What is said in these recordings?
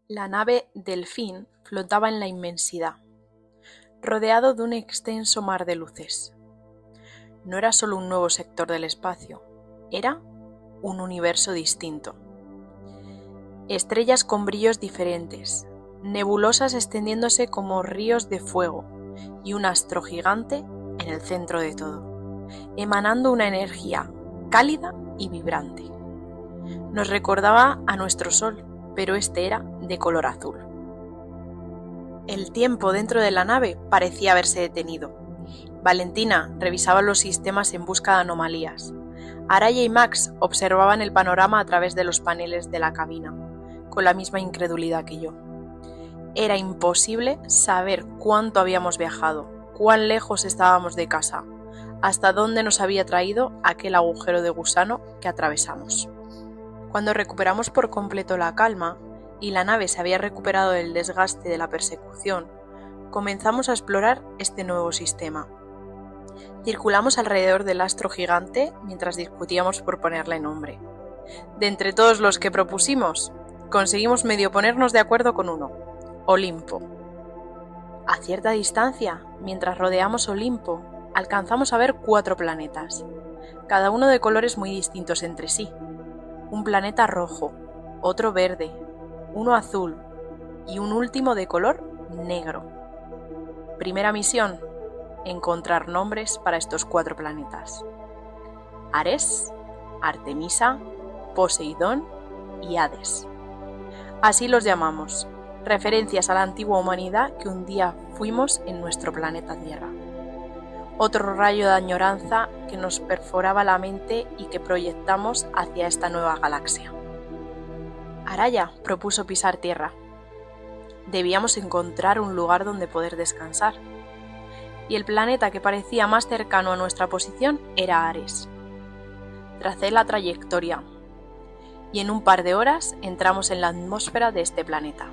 La nave Delfín flotaba en la inmensidad, rodeado de un extenso mar de luces. No era solo un nuevo sector del espacio, era un universo distinto. Estrellas con brillos diferentes, nebulosas extendiéndose como ríos de fuego y un astro gigante en el centro de todo, emanando una energía cálida y vibrante. Nos recordaba a nuestro Sol, pero este era de color azul. El tiempo dentro de la nave parecía haberse detenido. Valentina revisaba los sistemas en busca de anomalías. Araya y Max observaban el panorama a través de los paneles de la cabina, con la misma incredulidad que yo. Era imposible saber cuánto habíamos viajado, cuán lejos estábamos de casa, hasta dónde nos había traído aquel agujero de gusano que atravesamos. Cuando recuperamos por completo la calma y la nave se había recuperado del desgaste de la persecución, comenzamos a explorar este nuevo sistema. Circulamos alrededor del astro gigante mientras discutíamos por ponerle nombre. De entre todos los que propusimos, conseguimos medio ponernos de acuerdo con uno, Olimpo. A cierta distancia, mientras rodeamos Olimpo, alcanzamos a ver 4 planetas, cada uno de colores muy distintos entre sí. Un planeta rojo, otro verde, uno azul y un último de color negro. Primera misión, encontrar nombres para estos 4 planetas: Ares, Artemisa, Poseidón y Hades. Así los llamamos, referencias a la antigua humanidad que un día fuimos en nuestro planeta Tierra. Otro rayo de añoranza que nos perforaba la mente y que proyectamos hacia esta nueva galaxia. Araya propuso pisar tierra. Debíamos encontrar un lugar donde poder descansar. Y el planeta que parecía más cercano a nuestra posición era Ares. Tracé la trayectoria y en un par de horas entramos en la atmósfera de este planeta.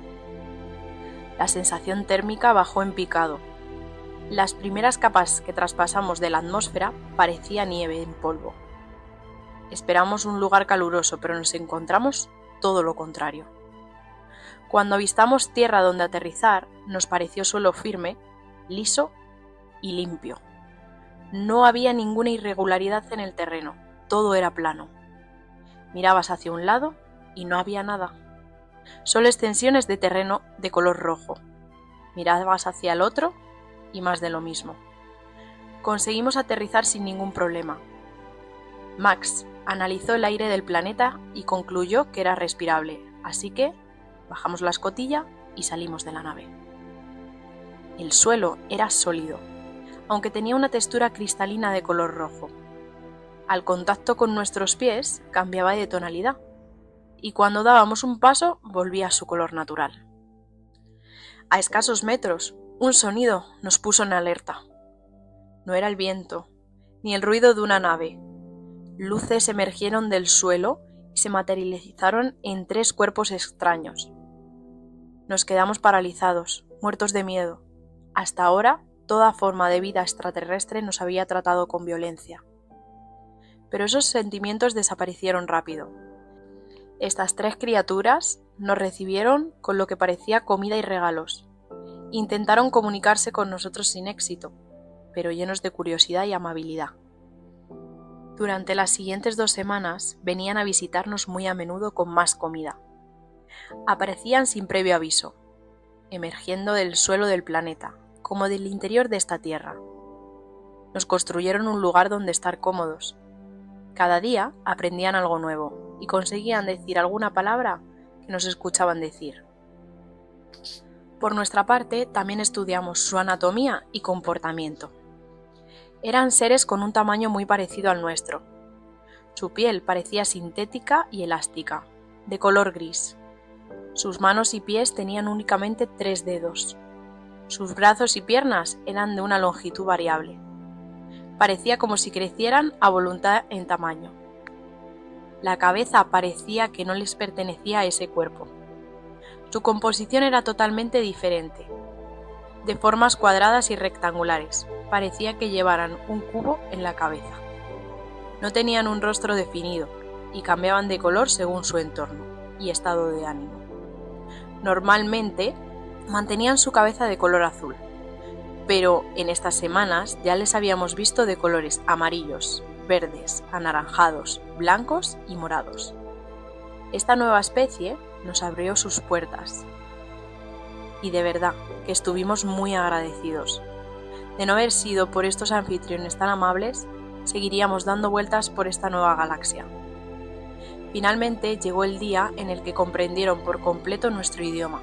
La sensación térmica bajó en picado. Las primeras capas que traspasamos de la atmósfera parecía nieve en polvo. Esperamos un lugar caluroso, pero nos encontramos todo lo contrario. Cuando avistamos tierra donde aterrizar, nos pareció suelo firme, liso y limpio. No había ninguna irregularidad en el terreno, todo era plano. Mirabas hacia un lado y no había nada. Solo extensiones de terreno de color rojo. Mirabas hacia el otro y más de lo mismo. Conseguimos aterrizar sin ningún problema. Max analizó el aire del planeta y concluyó que era respirable, así que bajamos la escotilla y salimos de la nave. El suelo era sólido, aunque tenía una textura cristalina de color rojo. Al contacto con nuestros pies cambiaba de tonalidad, y cuando dábamos un paso volvía a su color natural. A escasos metros, un sonido nos puso en alerta. No era el viento, ni el ruido de una nave. Luces emergieron del suelo y se materializaron en 3 cuerpos extraños. Nos quedamos paralizados, muertos de miedo. Hasta ahora, toda forma de vida extraterrestre nos había tratado con violencia. Pero esos sentimientos desaparecieron rápido. Estas 3 criaturas nos recibieron con lo que parecía comida y regalos. Intentaron comunicarse con nosotros sin éxito, pero llenos de curiosidad y amabilidad. Durante las siguientes 2 semanas venían a visitarnos muy a menudo con más comida. Aparecían sin previo aviso, emergiendo del suelo del planeta, como del interior de esta tierra. Nos construyeron un lugar donde estar cómodos. Cada día aprendían algo nuevo y conseguían decir alguna palabra que nos escuchaban decir. Por nuestra parte, también estudiamos su anatomía y comportamiento. Eran seres con un tamaño muy parecido al nuestro. Su piel parecía sintética y elástica, de color gris. Sus manos y pies tenían únicamente 3 dedos. Sus brazos y piernas eran de una longitud variable. Parecía como si crecieran a voluntad en tamaño. La cabeza parecía que no les pertenecía a ese cuerpo. Su composición era totalmente diferente, de formas cuadradas y rectangulares, parecía que llevaran un cubo en la cabeza. No tenían un rostro definido y cambiaban de color según su entorno y estado de ánimo. Normalmente mantenían su cabeza de color azul, pero en estas semanas ya les habíamos visto de colores amarillos, verdes, anaranjados, blancos y morados. Esta nueva especie nos abrió sus puertas y de verdad que estuvimos muy agradecidos. De no haber sido por estos anfitriones tan amables, seguiríamos dando vueltas por esta nueva galaxia. Finalmente llegó el día en el que comprendieron por completo nuestro idioma.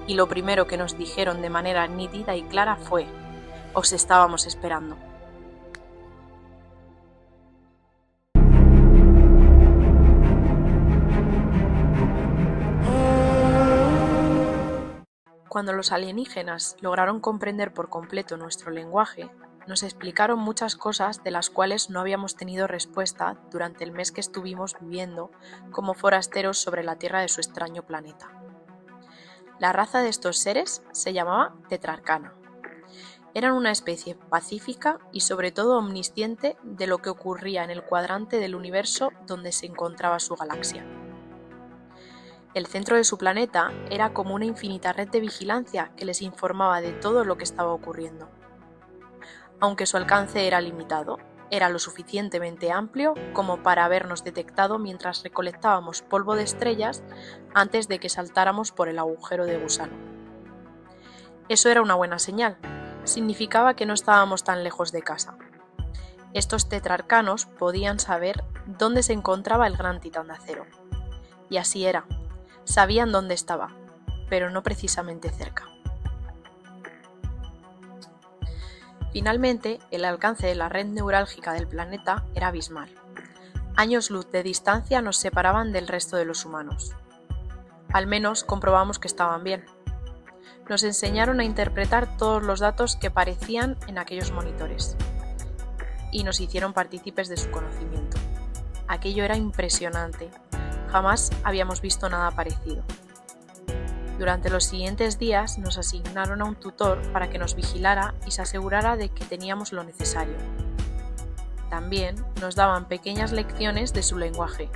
Y lo primero que nos dijeron de manera nítida y clara fue: os estábamos esperando. Cuando los alienígenas lograron comprender por completo nuestro lenguaje, nos explicaron muchas cosas de las cuales no habíamos tenido respuesta durante el mes que estuvimos viviendo como forasteros sobre la Tierra de su extraño planeta. La raza de estos seres se llamaba Tetrarcana. Eran una especie pacífica y sobre todo omnisciente de lo que ocurría en el cuadrante del universo donde se encontraba su galaxia. El centro de su planeta era como una infinita red de vigilancia que les informaba de todo lo que estaba ocurriendo. Aunque su alcance era limitado, era lo suficientemente amplio como para habernos detectado mientras recolectábamos polvo de estrellas antes de que saltáramos por el agujero de gusano. Eso era una buena señal, significaba que no estábamos tan lejos de casa. Estos tetrarcanos podían saber dónde se encontraba el gran titán de acero. Y así era, sabían dónde estaba, pero no precisamente cerca. Finalmente, el alcance de la red neurálgica del planeta era abismal. Años luz de distancia nos separaban del resto de los humanos. Al menos comprobamos que estaban bien. Nos enseñaron a interpretar todos los datos que aparecían en aquellos monitores y nos hicieron partícipes de su conocimiento. Aquello era impresionante. Jamás habíamos visto nada parecido. Durante los siguientes días nos asignaron a un tutor para que nos vigilara y se asegurara de que teníamos lo necesario. También nos daban pequeñas lecciones de su lenguaje.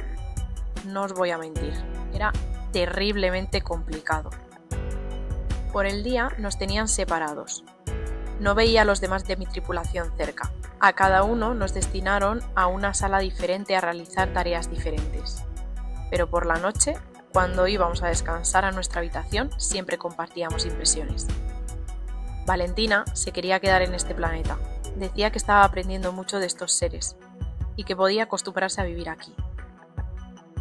No os voy a mentir, era terriblemente complicado. Por el día nos tenían separados. No veía a los demás de mi tripulación cerca. A cada uno nos destinaron a una sala diferente a realizar tareas diferentes. Pero por la noche, cuando íbamos a descansar a nuestra habitación, siempre compartíamos impresiones. Valentina se quería quedar en este planeta. Decía que estaba aprendiendo mucho de estos seres y que podía acostumbrarse a vivir aquí.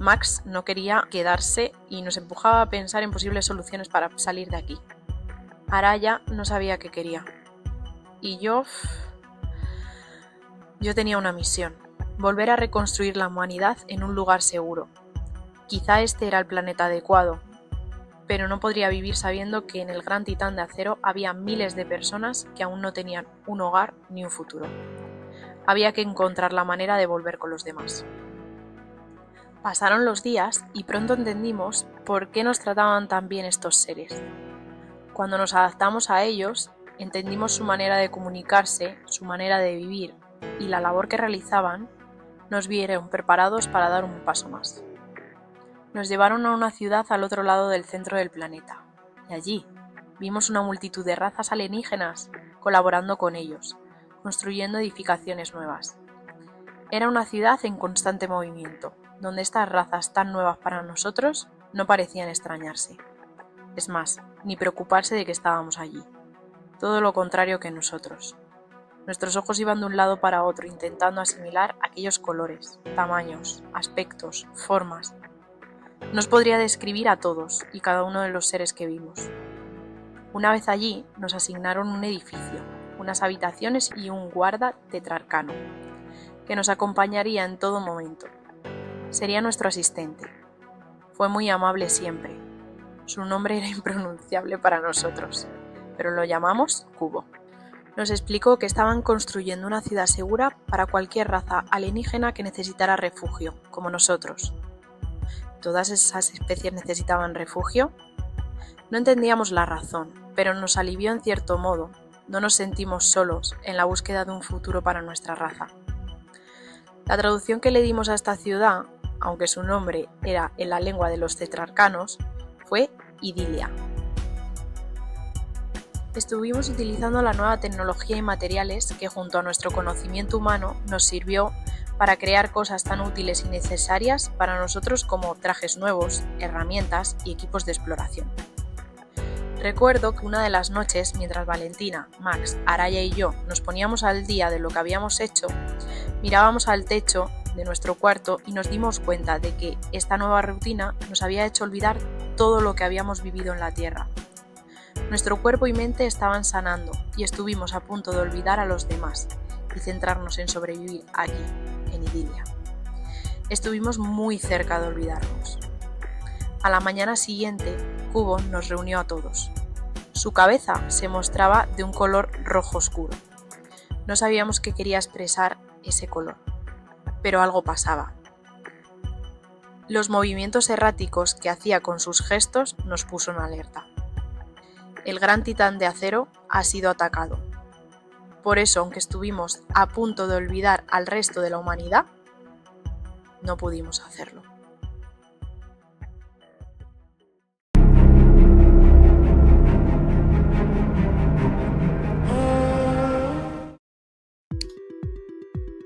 Max no quería quedarse y nos empujaba a pensar en posibles soluciones para salir de aquí. Araya no sabía qué quería. Y yo tenía una misión: volver a reconstruir la humanidad en un lugar seguro. Quizá este era el planeta adecuado, pero no podría vivir sabiendo que en el gran titán de acero había miles de personas que aún no tenían un hogar ni un futuro. Había que encontrar la manera de volver con los demás. Pasaron los días y pronto entendimos por qué nos trataban tan bien estos seres. Cuando nos adaptamos a ellos, entendimos su manera de comunicarse, su manera de vivir y la labor que realizaban, nos vieron preparados para dar un paso más. Nos llevaron a una ciudad al otro lado del centro del planeta, y allí vimos una multitud de razas alienígenas colaborando con ellos, construyendo edificaciones nuevas. Era una ciudad en constante movimiento, donde estas razas tan nuevas para nosotros no parecían extrañarse. Es más, ni preocuparse de que estábamos allí. Todo lo contrario que nosotros. Nuestros ojos iban de un lado para otro intentando asimilar aquellos colores, tamaños, aspectos, formas. Nos podría describir a todos y cada uno de los seres que vimos. Una vez allí nos asignaron un edificio, unas habitaciones y un guarda tetrarcano, que nos acompañaría en todo momento. Sería nuestro asistente. Fue muy amable siempre. Su nombre era impronunciable para nosotros, pero lo llamamos Cubo. Nos explicó que estaban construyendo una ciudad segura para cualquier raza alienígena que necesitara refugio, como nosotros. ¿Todas esas especies necesitaban refugio? No entendíamos la razón, pero nos alivió en cierto modo. No nos sentimos solos en la búsqueda de un futuro para nuestra raza. La traducción que le dimos a esta ciudad, aunque su nombre era en la lengua de los tetrarcanos, fue Idilia. Estuvimos utilizando la nueva tecnología y materiales que junto a nuestro conocimiento humano nos sirvió para crear cosas tan útiles y necesarias para nosotros como trajes nuevos, herramientas y equipos de exploración. Recuerdo que una de las noches, mientras Valentina, Max, Araya y yo nos poníamos al día de lo que habíamos hecho, mirábamos al techo de nuestro cuarto y nos dimos cuenta de que esta nueva rutina nos había hecho olvidar todo lo que habíamos vivido en la Tierra. Nuestro cuerpo y mente estaban sanando y estuvimos a punto de olvidar a los demás y centrarnos en sobrevivir aquí, en Idilia. Estuvimos muy cerca de olvidarnos. A la mañana siguiente, Kubo nos reunió a todos. Su cabeza se mostraba de un color rojo oscuro. No sabíamos qué quería expresar ese color, pero algo pasaba. Los movimientos erráticos que hacía con sus gestos nos puso en alerta. El gran titán de acero ha sido atacado. Por eso, aunque estuvimos a punto de olvidar al resto de la humanidad, no pudimos hacerlo.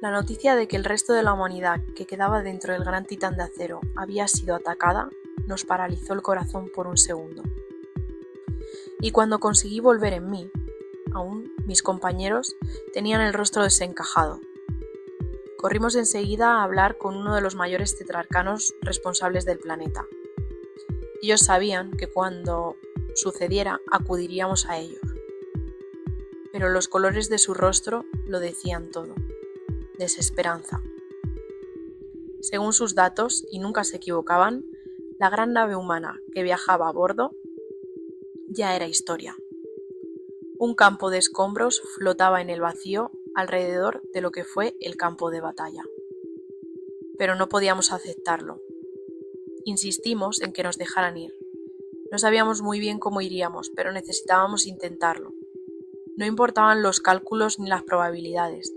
La noticia de que el resto de la humanidad que quedaba dentro del gran titán de acero había sido atacada nos paralizó el corazón por un segundo. Y cuando conseguí volver en mí, aún mis compañeros tenían el rostro desencajado. Corrimos enseguida a hablar con uno de los mayores tetrarcanos responsables del planeta. Ellos sabían que cuando sucediera acudiríamos a ellos. Pero los colores de su rostro lo decían todo. Desesperanza. Según sus datos, y nunca se equivocaban, la gran nave humana que viajaba a bordo ya era historia. Un campo de escombros flotaba en el vacío alrededor de lo que fue el campo de batalla. Pero no podíamos aceptarlo. Insistimos en que nos dejaran ir. No sabíamos muy bien cómo iríamos, pero necesitábamos intentarlo. No importaban los cálculos ni las probabilidades.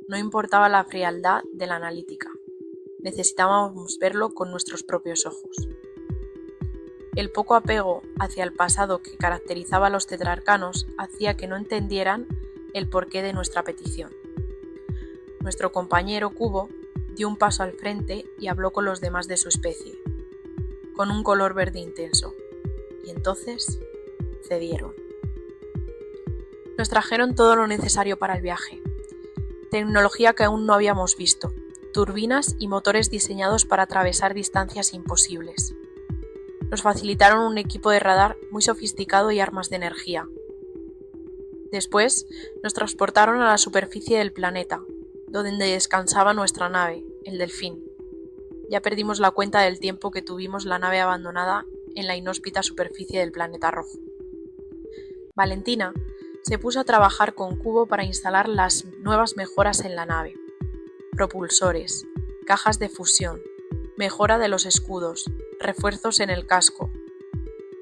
No importaba la frialdad de la analítica. Necesitábamos verlo con nuestros propios ojos. El poco apego hacia el pasado que caracterizaba a los tetrarcanos hacía que no entendieran el porqué de nuestra petición. Nuestro compañero Kubo dio un paso al frente y habló con los demás de su especie, con un color verde intenso, y entonces cedieron. Nos trajeron todo lo necesario para el viaje. Tecnología que aún no habíamos visto, turbinas y motores diseñados para atravesar distancias imposibles. Nos facilitaron un equipo de radar muy sofisticado y armas de energía. Después nos transportaron a la superficie del planeta, donde descansaba nuestra nave, el Delfín. Ya perdimos la cuenta del tiempo que tuvimos la nave abandonada en la inhóspita superficie del planeta rojo. Valentina se puso a trabajar con Kubo para instalar las nuevas mejoras en la nave. Propulsores, cajas de fusión, mejora de los escudos, refuerzos en el casco.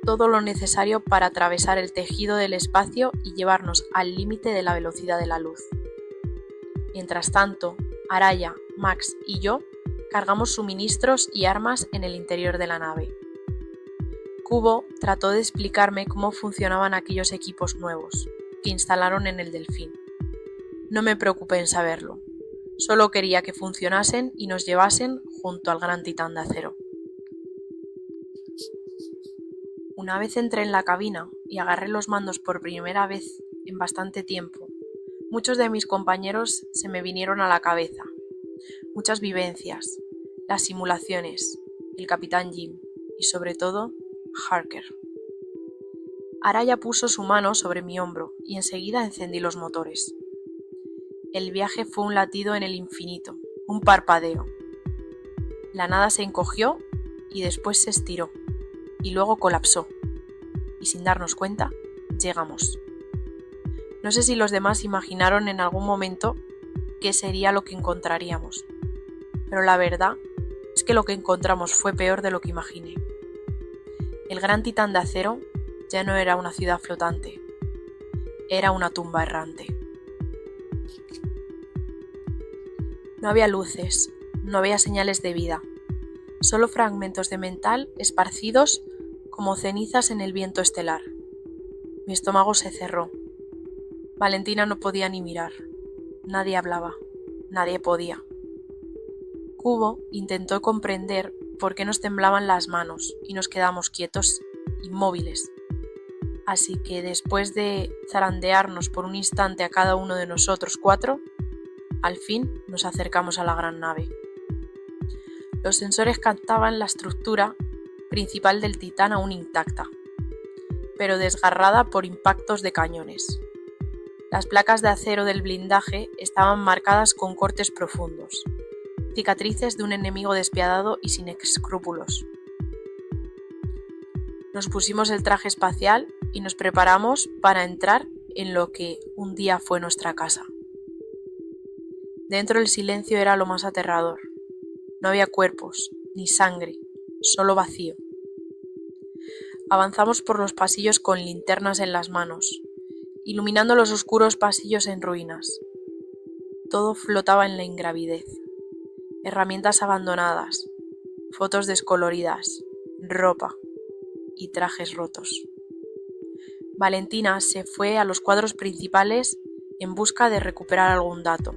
Todo lo necesario para atravesar el tejido del espacio y llevarnos al límite de la velocidad de la luz. Mientras tanto, Araya, Max y yo cargamos suministros y armas en el interior de la nave. Kubo trató de explicarme cómo funcionaban aquellos equipos nuevos que instalaron en el Delfín. No me preocupé en saberlo, solo quería que funcionasen y nos llevasen junto al gran titán de acero. Una vez entré en la cabina y agarré los mandos por primera vez en bastante tiempo, muchos de mis compañeros se me vinieron a la cabeza. Muchas vivencias, las simulaciones, el capitán Jim y sobre todo, Harker. Araya puso su mano sobre mi hombro y enseguida encendí los motores. El viaje fue un latido en el infinito, un parpadeo. La nada se encogió y después se estiró, y luego colapsó. Y sin darnos cuenta, llegamos. No sé si los demás imaginaron en algún momento qué sería lo que encontraríamos, pero la verdad es que lo que encontramos fue peor de lo que imaginé. El gran titán de acero Ya no era una ciudad flotante, era una tumba errante. No había luces, no había señales de vida, solo fragmentos de metal esparcidos como cenizas en el viento estelar. Mi estómago se cerró. Valentina no podía ni mirar. Nadie hablaba, nadie podía. Cubo intentó comprender por qué nos temblaban las manos y nos quedamos quietos, inmóviles. Así que después de zarandearnos por un instante a cada uno de nosotros 4, al fin nos acercamos a la gran nave. Los sensores captaban la estructura principal del Titán aún intacta, pero desgarrada por impactos de cañones. Las placas de acero del blindaje estaban marcadas con cortes profundos, cicatrices de un enemigo despiadado y sin escrúpulos. Nos pusimos el traje espacial y nos preparamos para entrar en lo que un día fue nuestra casa. Dentro el silencio era lo más aterrador. No había cuerpos, ni sangre, solo vacío. Avanzamos por los pasillos con linternas en las manos, iluminando los oscuros pasillos en ruinas. Todo flotaba en la ingravidez. Herramientas abandonadas, fotos descoloridas, ropa y trajes rotos. Valentina se fue a los cuadros principales en busca de recuperar algún dato.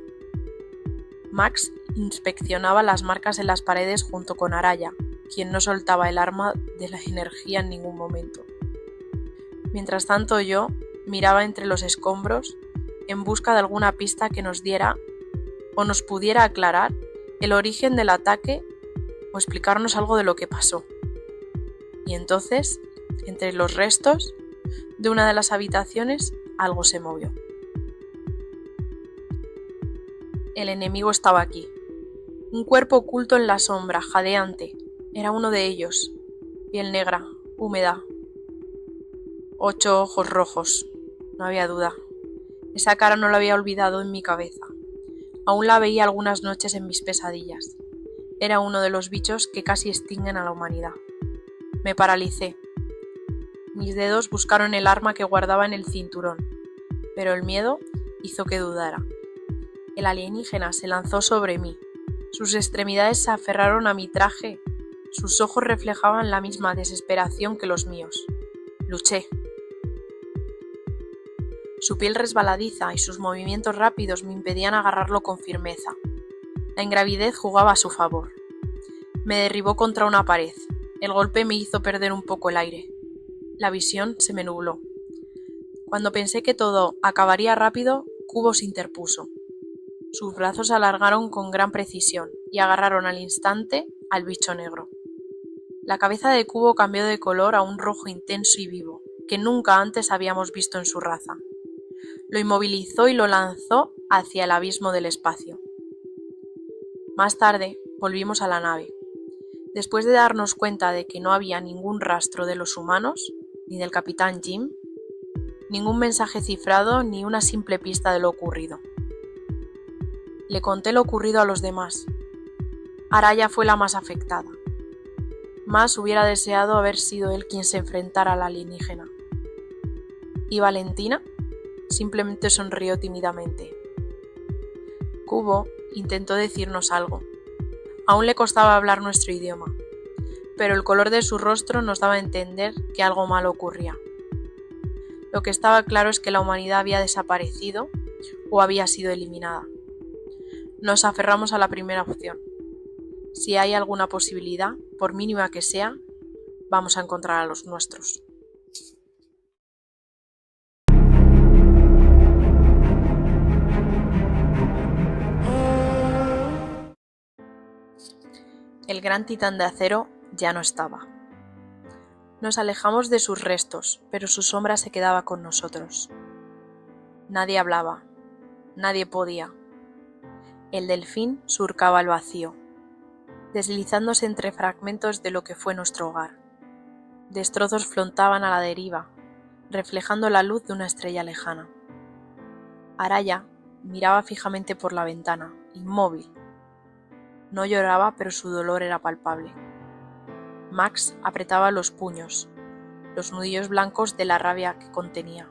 Max inspeccionaba las marcas en las paredes junto con Araya, quien no soltaba el arma de la energía en ningún momento. Mientras tanto yo miraba entre los escombros en busca de alguna pista que nos diera o nos pudiera aclarar el origen del ataque o explicarnos algo de lo que pasó. Y entonces, entre los restos de una de las habitaciones, algo se movió. El enemigo estaba aquí. Un cuerpo oculto en la sombra, jadeante. Era uno de ellos. Piel negra, húmeda. 8 ojos rojos. No había duda. Esa cara no la había olvidado en mi cabeza. Aún la veía algunas noches en mis pesadillas. Era uno de los bichos que casi extinguen a la humanidad. Me paralicé. Mis dedos buscaron el arma que guardaba en el cinturón, pero el miedo hizo que dudara. El alienígena se lanzó sobre mí. Sus extremidades se aferraron a mi traje. Sus ojos reflejaban la misma desesperación que los míos. Luché. Su piel resbaladiza y sus movimientos rápidos me impedían agarrarlo con firmeza. La ingravidez jugaba a su favor. Me derribó contra una pared. El golpe me hizo perder un poco el aire. La visión se me nubló. Cuando pensé que todo acabaría rápido, Cubo se interpuso. Sus brazos se alargaron con gran precisión y agarraron al instante al bicho negro. La cabeza de Cubo cambió de color a un rojo intenso y vivo, que nunca antes habíamos visto en su raza. Lo inmovilizó y lo lanzó hacia el abismo del espacio. Más tarde, volvimos a la nave. Después de darnos cuenta de que no había ningún rastro de los humanos, ni del capitán Jim, ningún mensaje cifrado ni una simple pista de lo ocurrido. Le conté lo ocurrido a los demás. Araya fue la más afectada. Más hubiera deseado haber sido él quien se enfrentara al alienígena. ¿Y Valentina? Simplemente sonrió tímidamente. Cubo intentó decirnos algo. Aún le costaba hablar nuestro idioma, pero el color de su rostro nos daba a entender que algo malo ocurría. Lo que estaba claro es que la humanidad había desaparecido o había sido eliminada. Nos aferramos a la primera opción. Si hay alguna posibilidad, por mínima que sea, vamos a encontrar a los nuestros. El gran titán de acero ya no estaba. Nos alejamos de sus restos, pero su sombra se quedaba con nosotros. Nadie hablaba, nadie podía. El delfín surcaba el vacío, deslizándose entre fragmentos de lo que fue nuestro hogar. Destrozos flotaban a la deriva, reflejando la luz de una estrella lejana. Araya miraba fijamente por la ventana, inmóvil. No lloraba, pero su dolor era palpable. Max apretaba los puños. los nudillos blancos de la rabia que contenía.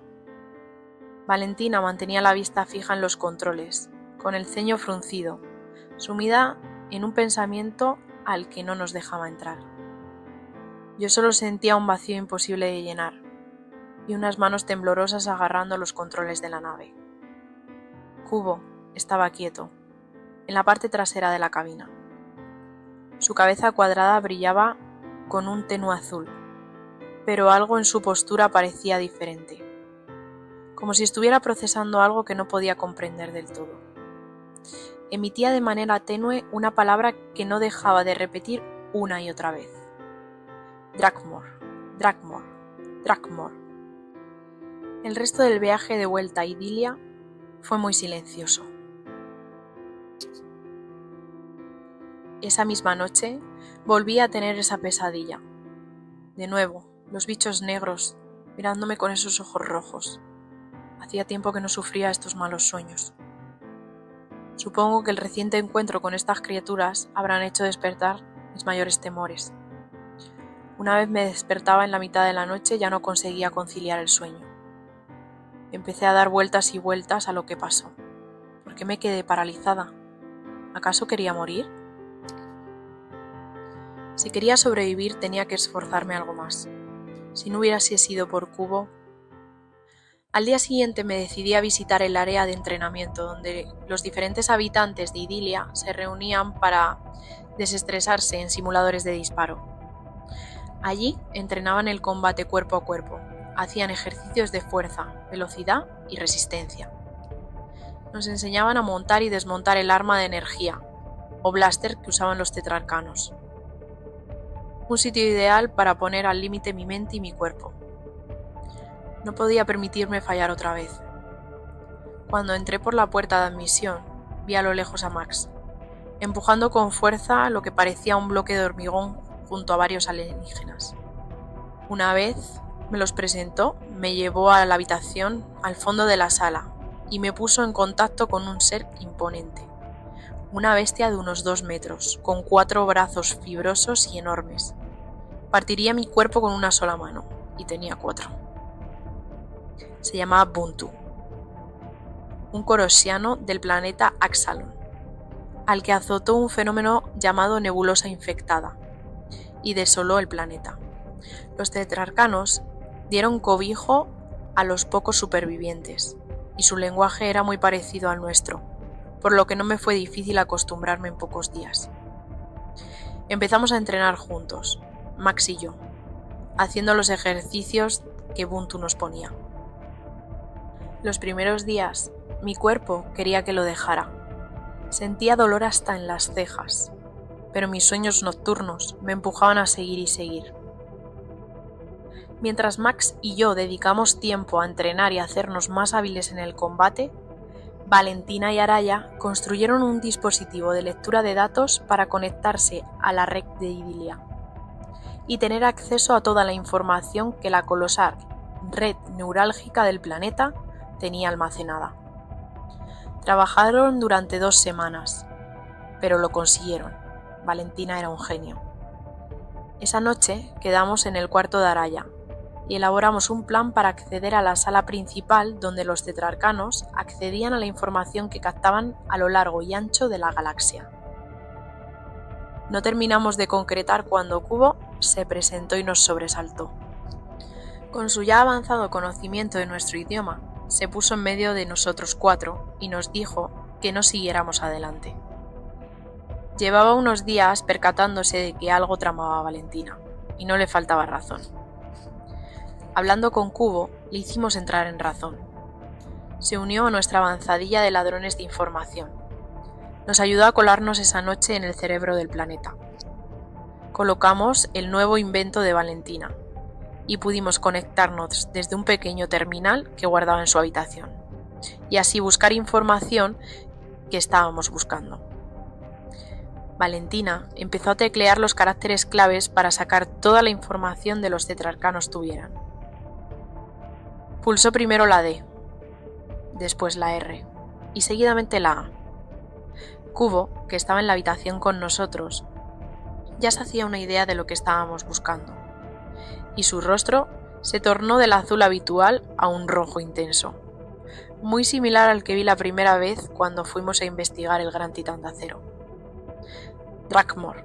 Valentina mantenía la vista fija en los controles, con el ceño fruncido, sumida en un pensamiento al que no nos dejaba entrar. Yo solo sentía un vacío imposible de llenar, y unas manos temblorosas agarrando los controles de la nave. Kubo estaba quieto, en la parte trasera de la cabina. Su cabeza cuadrada brillaba con un tenue azul, pero algo en su postura parecía diferente, como si estuviera procesando algo que no podía comprender del todo. Emitía de manera tenue una palabra que no dejaba de repetir una y otra vez. Drakmor, Drakmor, Drakmor. El resto del viaje de vuelta a Idilia fue muy silencioso. Esa misma noche volví a tener esa pesadilla. De nuevo, los bichos negros mirándome con esos ojos rojos. Hacía tiempo que no sufría estos malos sueños. Supongo que el reciente encuentro con estas criaturas habrán hecho despertar mis mayores temores. Una vez me despertaba en la mitad de la noche, ya no conseguía conciliar el sueño. Empecé a dar vueltas y vueltas a lo que pasó. ¿Por qué me quedé paralizada? ¿Acaso quería morir? Si quería sobrevivir tenía que esforzarme algo más. Si no hubiese sido por Kubo. Al día siguiente me decidí a visitar el área de entrenamiento donde los diferentes habitantes de Idilia se reunían para desestresarse en simuladores de disparo. Allí entrenaban el combate cuerpo a cuerpo, hacían ejercicios de fuerza, velocidad y resistencia. Nos enseñaban a montar y desmontar el arma de energía, o blaster que usaban los tetrarcanos. Un sitio ideal para poner al límite mi mente y mi cuerpo. No podía permitirme fallar otra vez. Cuando entré por la puerta de admisión, vi a lo lejos a Max, empujando con fuerza lo que parecía un bloque de hormigón junto a varios alienígenas. Una vez me los presentó, me llevó a la habitación al fondo de la sala y me puso en contacto con un ser imponente. Una bestia de unos 2 metros, con 4 brazos fibrosos y enormes. Partiría mi cuerpo con una sola mano, y tenía 4. Se llamaba Buntu, un corosiano del planeta Axalon, al que azotó un fenómeno llamado nebulosa infectada, y desoló el planeta. Los tetrarcanos dieron cobijo a los pocos supervivientes, y su lenguaje era muy parecido al nuestro, por lo que no me fue difícil acostumbrarme en pocos días. Empezamos a entrenar juntos, Max y yo, haciendo los ejercicios que Buntu nos ponía. Los primeros días, mi cuerpo quería que lo dejara. Sentía dolor hasta en las cejas, pero mis sueños nocturnos me empujaban a seguir y seguir. Mientras Max y yo dedicamos tiempo a entrenar y a hacernos más hábiles en el combate, Valentina y Araya construyeron un dispositivo de lectura de datos para conectarse a la red de Idilia y tener acceso a toda la información que la colosal red neurálgica del planeta tenía almacenada. Trabajaron durante 2 semanas, pero lo consiguieron. Valentina era un genio. Esa noche quedamos en el cuarto de Araya y elaboramos un plan para acceder a la sala principal donde los tetrarcanos accedían a la información que captaban a lo largo y ancho de la galaxia. No terminamos de concretar cuando Kubo se presentó y nos sobresaltó. Con su ya avanzado conocimiento de nuestro idioma, se puso en medio de nosotros 4 y nos dijo que no siguiéramos adelante. Llevaba unos días percatándose de que algo tramaba a Valentina, y no le faltaba razón. Hablando con Kubo, le hicimos entrar en razón. Se unió a nuestra avanzadilla de ladrones de información. Nos ayudó a colarnos esa noche en el cerebro del planeta. Colocamos el nuevo invento de Valentina, y pudimos conectarnos desde un pequeño terminal que guardaba en su habitación, y así buscar información que estábamos buscando. Valentina empezó a teclear los caracteres claves para sacar toda la información de los tetrarcanos tuvieran. Pulsó primero la D, después la R, y seguidamente la A. Kubo, que estaba en la habitación con nosotros, ya se hacía una idea de lo que estábamos buscando, y su rostro se tornó del azul habitual a un rojo intenso, muy similar al que vi la primera vez cuando fuimos a investigar el gran titán de acero. Drakmor,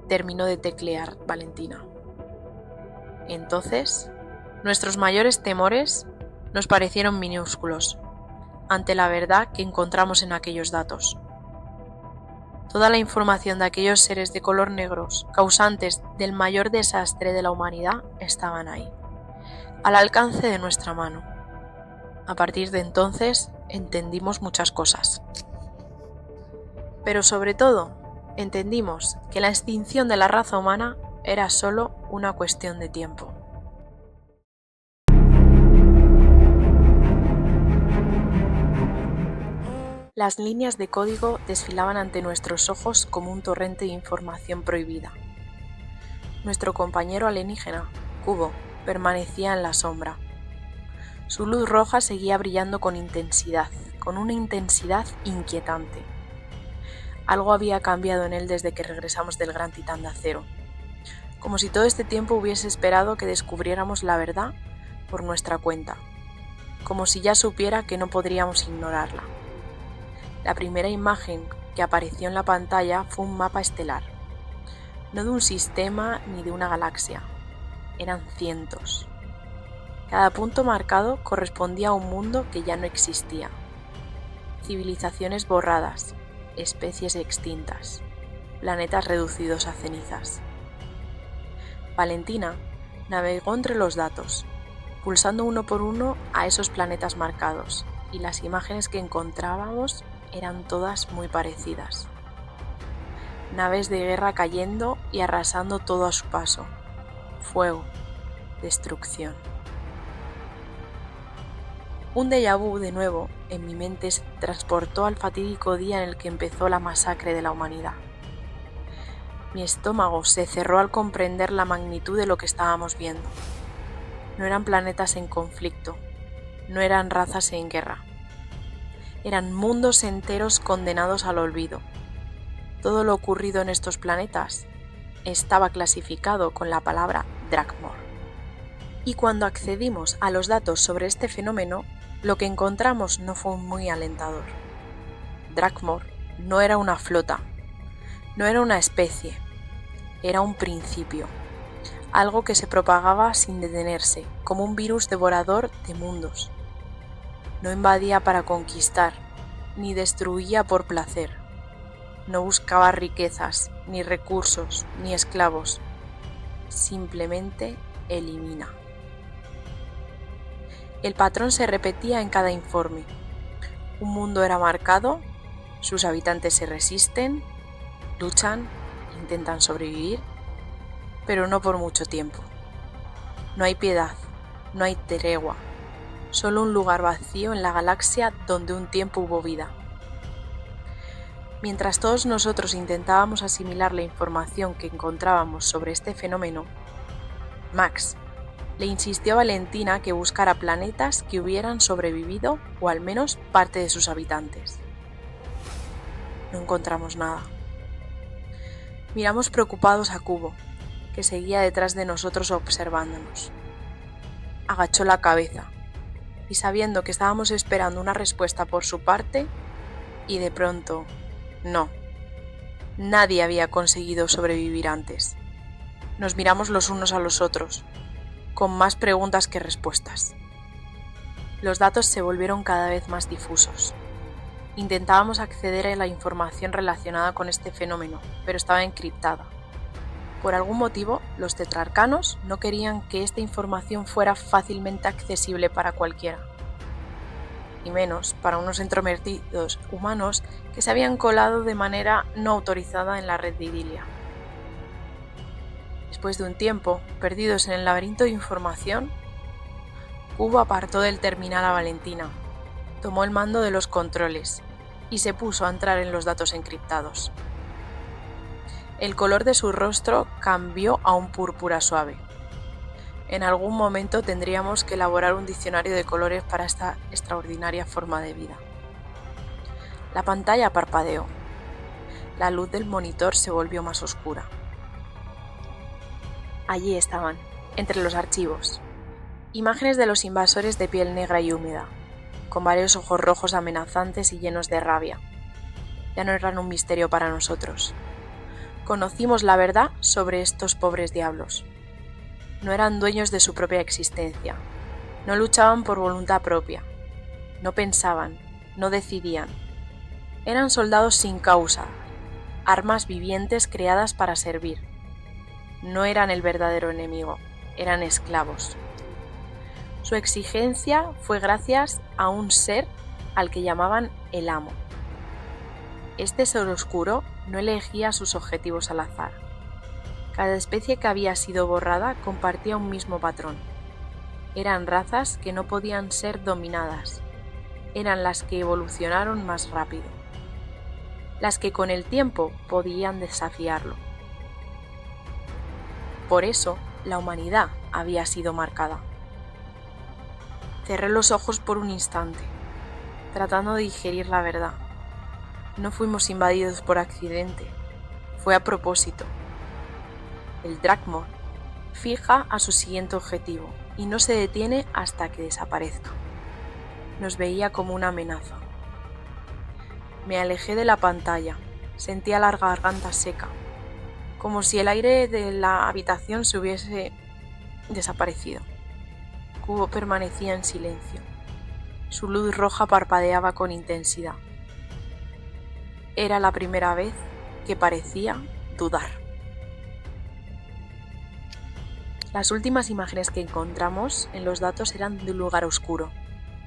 terminó de teclear Valentina. Entonces, nuestros mayores temores nos parecieron minúsculos ante la verdad que encontramos en aquellos datos. Toda la información de aquellos seres de color negros, causantes del mayor desastre de la humanidad, estaban ahí, al alcance de nuestra mano. A partir de entonces, entendimos muchas cosas. Pero sobre todo, entendimos que la extinción de la raza humana era solo una cuestión de tiempo. Las líneas de código desfilaban ante nuestros ojos como un torrente de información prohibida. Nuestro compañero alienígena, Cubo, permanecía en la sombra. Su luz roja seguía brillando con intensidad, con una intensidad inquietante. Algo había cambiado en él desde que regresamos del gran titán de acero, como si todo este tiempo hubiese esperado que descubriéramos la verdad por nuestra cuenta, como si ya supiera que no podríamos ignorarla. La primera imagen que apareció en la pantalla fue un mapa estelar, no de un sistema ni de una galaxia, eran cientos. Cada punto marcado correspondía a un mundo que ya no existía. Civilizaciones borradas, especies extintas, planetas reducidos a cenizas. Valentina navegó entre los datos, pulsando uno por uno a esos planetas marcados, y las imágenes que encontrábamos eran todas muy parecidas. Naves de guerra cayendo y arrasando todo a su paso. Fuego, destrucción. Un déjà vu de nuevo en mi mente se transportó al fatídico día en el que empezó la masacre de la humanidad. Mi estómago se cerró al comprender la magnitud de lo que estábamos viendo. No eran planetas en conflicto, no eran razas en guerra. Eran mundos enteros condenados al olvido. Todo lo ocurrido en estos planetas estaba clasificado con la palabra Drakmor. Y cuando accedimos a los datos sobre este fenómeno, lo que encontramos no fue muy alentador. Drakmor no era una flota, no era una especie, era un principio, algo que se propagaba sin detenerse, como un virus devorador de mundos. No invadía para conquistar, ni destruía por placer. No buscaba riquezas, ni recursos, ni esclavos. Simplemente elimina. El patrón se repetía en cada informe. Un mundo era marcado, sus habitantes se resisten, luchan, intentan sobrevivir, pero no por mucho tiempo. No hay piedad, no hay tregua, solo un lugar vacío en la galaxia donde un tiempo hubo vida. Mientras todos nosotros intentábamos asimilar la información que encontrábamos sobre este fenómeno, Max le insistió a Valentina que buscara planetas que hubieran sobrevivido o al menos parte de sus habitantes. No encontramos nada. Miramos preocupados a Cubo, que seguía detrás de nosotros observándonos. Agachó la cabeza y sabiendo que estábamos esperando una respuesta por su parte, y de pronto, no. Nadie había conseguido sobrevivir antes. Nos miramos los unos a los otros, con más preguntas que respuestas. Los datos se volvieron cada vez más difusos. Intentábamos acceder a la información relacionada con este fenómeno, pero estaba encriptada. Por algún motivo, los tetrarcanos no querían que esta información fuera fácilmente accesible para cualquiera, y menos para unos entrometidos humanos que se habían colado de manera no autorizada en la red de Idilia. Después de un tiempo, perdidos en el laberinto de información, Cubo apartó del terminal a Valentina, tomó el mando de los controles y se puso a entrar en los datos encriptados. El color de su rostro cambió a un púrpura suave. En algún momento tendríamos que elaborar un diccionario de colores para esta extraordinaria forma de vida. La pantalla parpadeó. La luz del monitor se volvió más oscura. Allí estaban, entre los archivos, Imágenes de los invasores de piel negra y húmeda, con varios ojos rojos amenazantes y llenos de rabia. Ya no eran un misterio para nosotros. Conocimos la verdad sobre estos pobres diablos. No eran dueños de su propia existencia. No luchaban por voluntad propia. No pensaban, no decidían. Eran soldados sin causa, armas vivientes creadas para servir. No eran el verdadero enemigo, eran esclavos. Su exigencia fue gracias a un ser al que llamaban el amo. Este ser oscuro no elegía sus objetivos al azar. Cada especie que había sido borrada compartía un mismo patrón. Eran razas que no podían ser dominadas. Eran las que evolucionaron más rápido. Las que con el tiempo podían desafiarlo. Por eso, la humanidad había sido marcada. Cerré los ojos por un instante, tratando de digerir la verdad. No fuimos invadidos por accidente, fue a propósito. El Drakmor fija a su siguiente objetivo y no se detiene hasta que desaparezca. Nos veía como una amenaza. Me alejé de la pantalla, sentía la garganta seca, como si el aire de la habitación se hubiese desaparecido. Cubo permanecía en silencio. Su luz roja parpadeaba con intensidad. Era la primera vez que parecía dudar. Las últimas imágenes que encontramos en los datos eran de un lugar oscuro,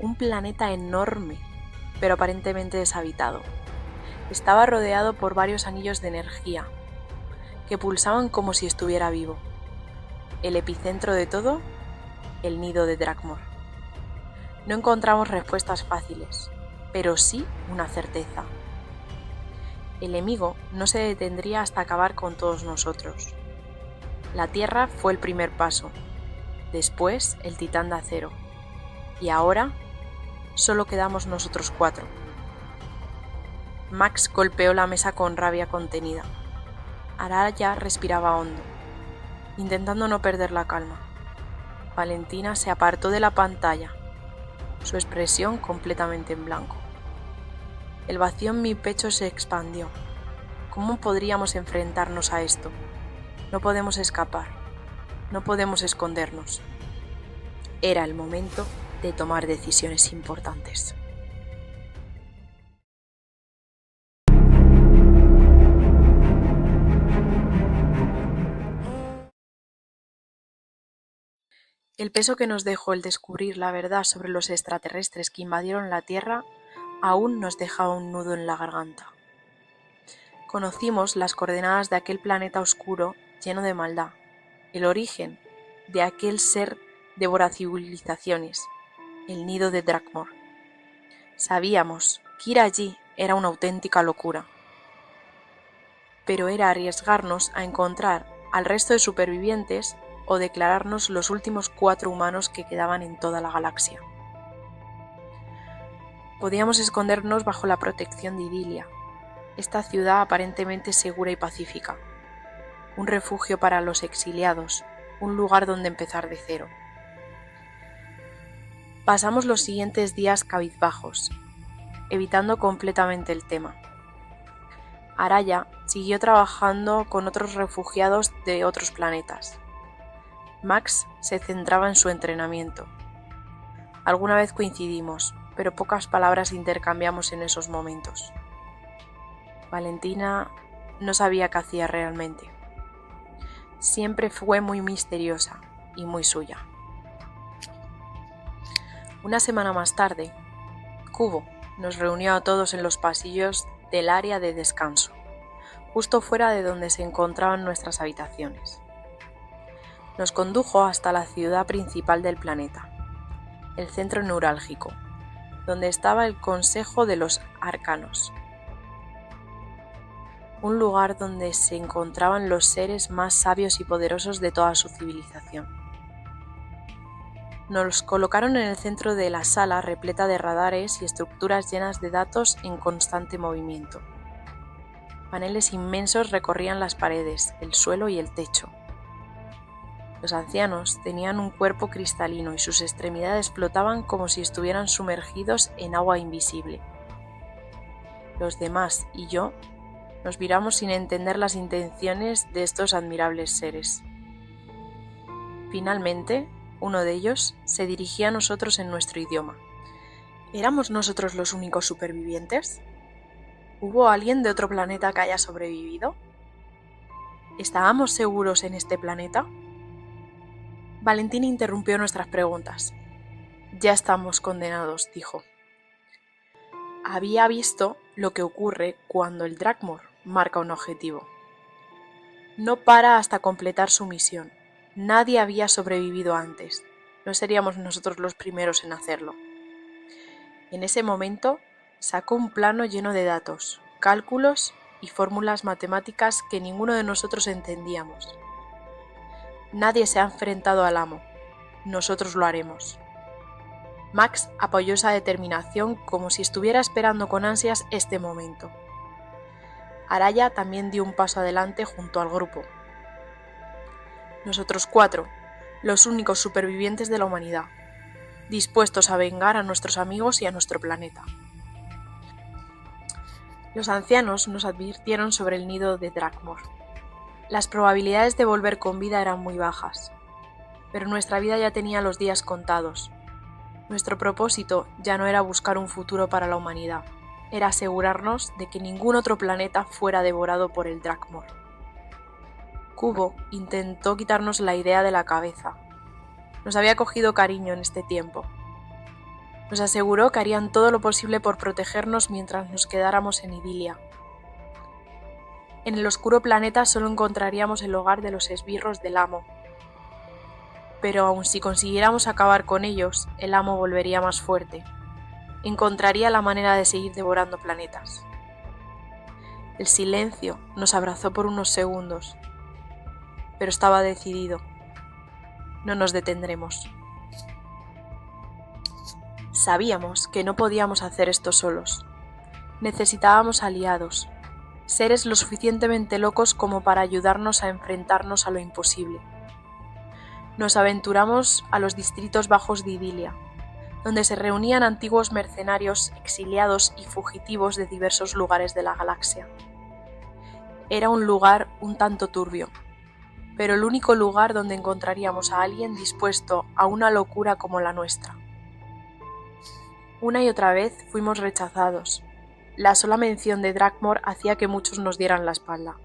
un planeta enorme, pero aparentemente deshabitado. Estaba rodeado por varios anillos de energía, que pulsaban como si estuviera vivo. El epicentro de todo, el nido de Drakmor. No encontramos respuestas fáciles, pero sí una certeza. El enemigo no se detendría hasta acabar con todos nosotros. La Tierra fue el primer paso, después el Titán de acero, y ahora solo quedamos nosotros 4. Max golpeó la mesa con rabia contenida. Araya respiraba hondo, intentando no perder la calma. Valentina se apartó de la pantalla, su expresión completamente en blanco. El vacío en mi pecho se expandió. ¿Cómo podríamos enfrentarnos a esto? No podemos escapar, no podemos escondernos. Era el momento de tomar decisiones importantes. El peso que nos dejó el descubrir la verdad sobre los extraterrestres que invadieron la Tierra aún nos dejaba un nudo en la garganta. Conocimos las coordenadas de aquel planeta oscuro lleno de maldad, el origen de aquel ser devora civilizaciones, el nido de Drakmor. Sabíamos que ir allí era una auténtica locura, pero era arriesgarnos a encontrar al resto de supervivientes o declararnos los últimos 4 humanos que quedaban en toda la galaxia. Podíamos escondernos bajo la protección de Idilia, esta ciudad aparentemente segura y pacífica, un refugio para los exiliados, un lugar donde empezar de cero. Pasamos los siguientes días cabizbajos, evitando completamente el tema. Araya siguió trabajando con otros refugiados de otros planetas. Max se centraba en su entrenamiento. Alguna vez coincidimos, pero pocas palabras intercambiamos en esos momentos. Valentina no sabía qué hacía realmente. Siempre fue muy misteriosa y muy suya. Una semana más tarde, Cubo nos reunió a todos en los pasillos del área de descanso, justo fuera de donde se encontraban nuestras habitaciones. Nos condujo hasta la ciudad principal del planeta, el centro neurálgico, donde estaba el Consejo de los Arcanos, un lugar donde se encontraban los seres más sabios y poderosos de toda su civilización. Nos colocaron en el centro de la sala repleta de radares y estructuras llenas de datos en constante movimiento. Paneles inmensos recorrían las paredes, el suelo y el techo. Los ancianos tenían un cuerpo cristalino y sus extremidades flotaban como si estuvieran sumergidos en agua invisible. Los demás y yo nos miramos sin entender las intenciones de estos admirables seres. Finalmente, uno de ellos se dirigía a nosotros en nuestro idioma. ¿Éramos nosotros los únicos supervivientes? ¿Hubo alguien de otro planeta que haya sobrevivido? ¿Estábamos seguros en este planeta? Valentín interrumpió nuestras preguntas. Ya estamos condenados, dijo. Había visto lo que ocurre cuando el Drakmor marca un objetivo. No para hasta completar su misión. Nadie había sobrevivido antes. No seríamos nosotros los primeros en hacerlo. En ese momento sacó un plano lleno de datos, cálculos y fórmulas matemáticas que ninguno de nosotros entendíamos. Nadie se ha enfrentado al amo. Nosotros lo haremos. Max apoyó esa determinación como si estuviera esperando con ansias este momento. Araya también dio un paso adelante junto al grupo. Nosotros 4, los únicos supervivientes de la humanidad, dispuestos a vengar a nuestros amigos y a nuestro planeta. Los ancianos nos advirtieron sobre el nido de Drakmor. Las probabilidades de volver con vida eran muy bajas, pero nuestra vida ya tenía los días contados. Nuestro propósito ya no era buscar un futuro para la humanidad, era asegurarnos de que ningún otro planeta fuera devorado por el Drakmor. Kubo intentó quitarnos la idea de la cabeza. Nos había cogido cariño en este tiempo. Nos aseguró que harían todo lo posible por protegernos mientras nos quedáramos en Idilia. En el oscuro planeta solo encontraríamos el hogar de los esbirros del amo. Pero aun si consiguiéramos acabar con ellos, el amo volvería más fuerte. Encontraría la manera de seguir devorando planetas. El silencio nos abrazó por unos segundos, pero estaba decidido. No nos detendremos. Sabíamos que no podíamos hacer esto solos. Necesitábamos aliados, seres lo suficientemente locos como para ayudarnos a enfrentarnos a lo imposible. Nos aventuramos a los distritos bajos de Idilia, donde se reunían antiguos mercenarios exiliados y fugitivos de diversos lugares de la galaxia. Era un lugar un tanto turbio, pero el único lugar donde encontraríamos a alguien dispuesto a una locura como la nuestra. Una y otra vez fuimos rechazados. La sola mención de Drakmor hacía que muchos nos dieran la espalda.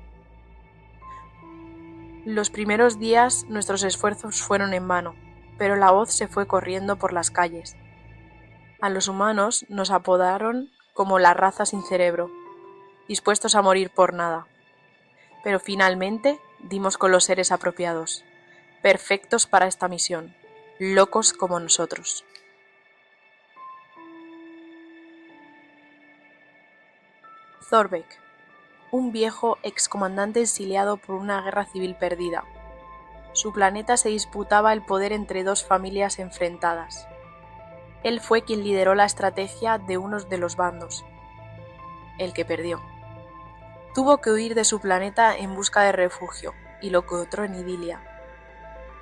Los primeros días nuestros esfuerzos fueron en vano, pero la voz se fue corriendo por las calles. A los humanos nos apodaron como la raza sin cerebro, dispuestos a morir por nada. Pero finalmente dimos con los seres apropiados, perfectos para esta misión, locos como nosotros. Thorbeck, un viejo excomandante exiliado por una guerra civil perdida. Su planeta se disputaba el poder entre dos familias enfrentadas. Él fue quien lideró la estrategia de uno de los bandos, el que perdió. Tuvo que huir de su planeta en busca de refugio y lo encontró en Idilia.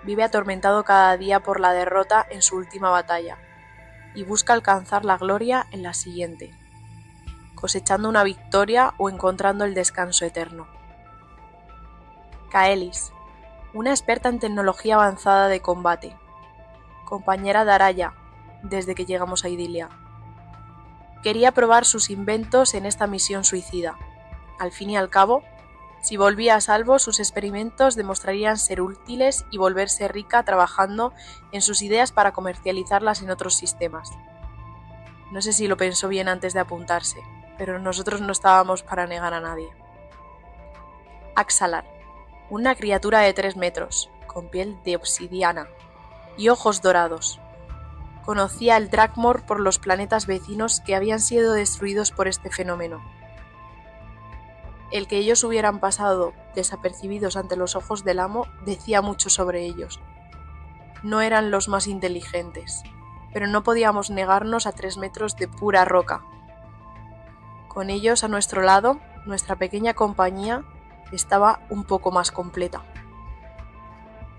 Vive atormentado cada día por la derrota en su última batalla y busca alcanzar la gloria en la siguiente, cosechando una victoria o encontrando el descanso eterno. Kaelis, una experta en tecnología avanzada de combate, compañera de Araya desde que llegamos a Idilia. Quería probar sus inventos en esta misión suicida. Al fin y al cabo, si volvía a salvo, sus experimentos demostrarían ser útiles y volverse rica trabajando en sus ideas para comercializarlas en otros sistemas. No sé si lo pensó bien antes de apuntarse, pero nosotros no estábamos para negar a nadie. Axalar, una criatura de 3 metros, con piel de obsidiana y ojos dorados. Conocía el Drakmor por los planetas vecinos que habían sido destruidos por este fenómeno. El que ellos hubieran pasado desapercibidos ante los ojos del amo decía mucho sobre ellos. No eran los más inteligentes, pero no podíamos negarnos a 3 metros de pura roca. Con ellos a nuestro lado, nuestra pequeña compañía estaba un poco más completa.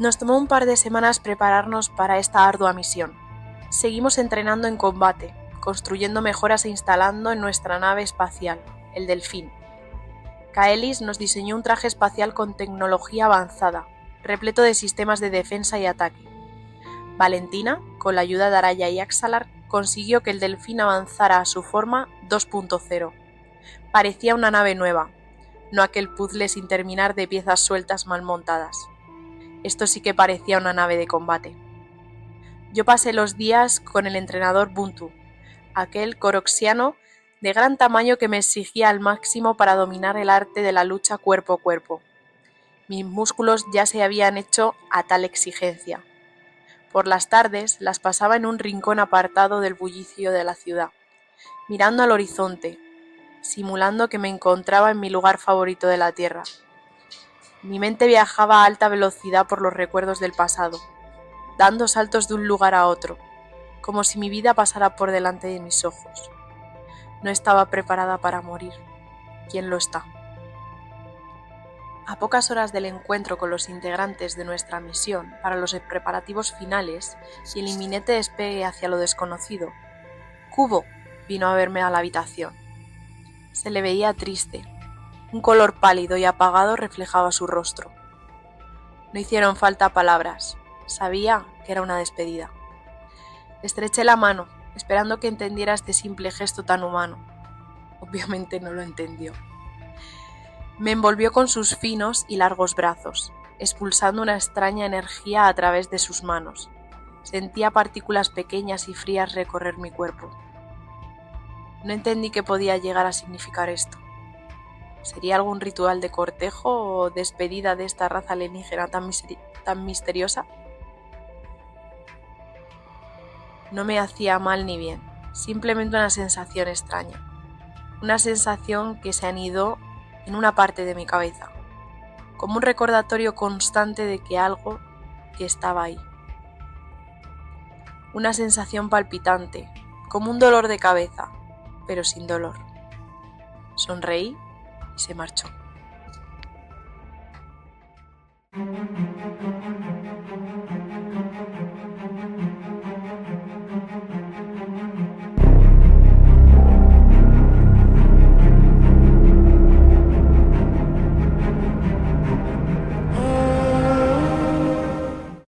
Nos tomó un par de semanas prepararnos para esta ardua misión. Seguimos entrenando en combate, construyendo mejoras e instalando en nuestra nave espacial, el Delfín. Kaelis nos diseñó un traje espacial con tecnología avanzada, repleto de sistemas de defensa y ataque. Valentina, con la ayuda de Araya y Axalar, consiguió que el Delfín avanzara a su forma 2.0. Parecía una nave nueva, no aquel puzzle sin terminar de piezas sueltas mal montadas. Esto sí que parecía una nave de combate. Yo pasé los días con el entrenador Buntu, aquel coroxiano de gran tamaño que me exigía al máximo para dominar el arte de la lucha cuerpo a cuerpo. Mis músculos ya se habían hecho a tal exigencia. Por las tardes las pasaba en un rincón apartado del bullicio de la ciudad, mirando al horizonte, simulando que me encontraba en mi lugar favorito de la Tierra. Mi mente viajaba a alta velocidad por los recuerdos del pasado, dando saltos de un lugar a otro, como si mi vida pasara por delante de mis ojos. No estaba preparada para morir. ¿Quién lo está? A pocas horas del encuentro con los integrantes de nuestra misión para los preparativos finales y el inminente despegue hacia lo desconocido, Kubo vino a verme a la habitación. Se le veía triste. Un color pálido y apagado reflejaba su rostro. No hicieron falta palabras. Sabía que era una despedida. Le estreché la mano, esperando que entendiera este simple gesto tan humano. Obviamente no lo entendió. Me envolvió con sus finos y largos brazos, expulsando una extraña energía a través de sus manos. Sentía partículas pequeñas y frías recorrer mi cuerpo. No entendí qué podía llegar a significar esto. ¿Sería algún ritual de cortejo o despedida de esta raza alienígena tan misteriosa? No me hacía mal ni bien, simplemente una sensación extraña. Una sensación que se anidó en una parte de mi cabeza, como un recordatorio constante de que algo que estaba ahí. Una sensación palpitante, como un dolor de cabeza, pero sin dolor. Sonreí y se marchó.